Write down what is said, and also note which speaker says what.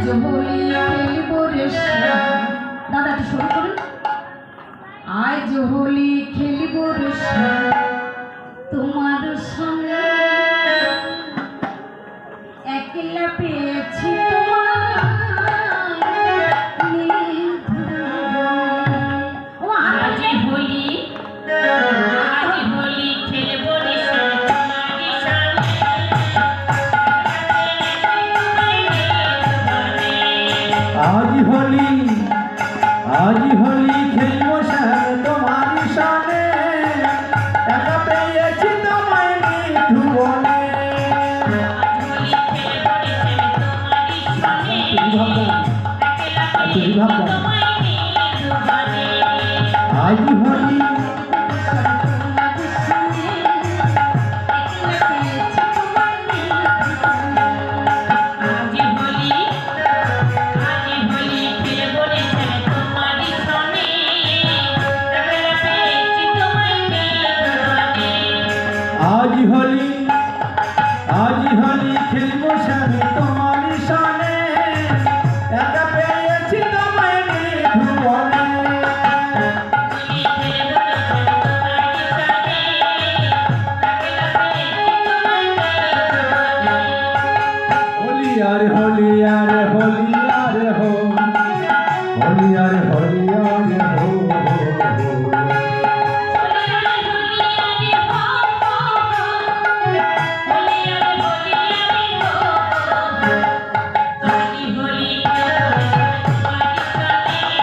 Speaker 1: হোলি খেলব রে শ্যাম। দাদা একটু শুরু করুন। আজ হোলি খেলব রে শ্যাম তোমার সঙ্গে, একলা পেয়েছি
Speaker 2: आज होली खेलबो श्याम तुम्हारी शाने, एका पेয়েছি তোমায় নিধুবনে। आज होली आज होली खेलबो श्याम।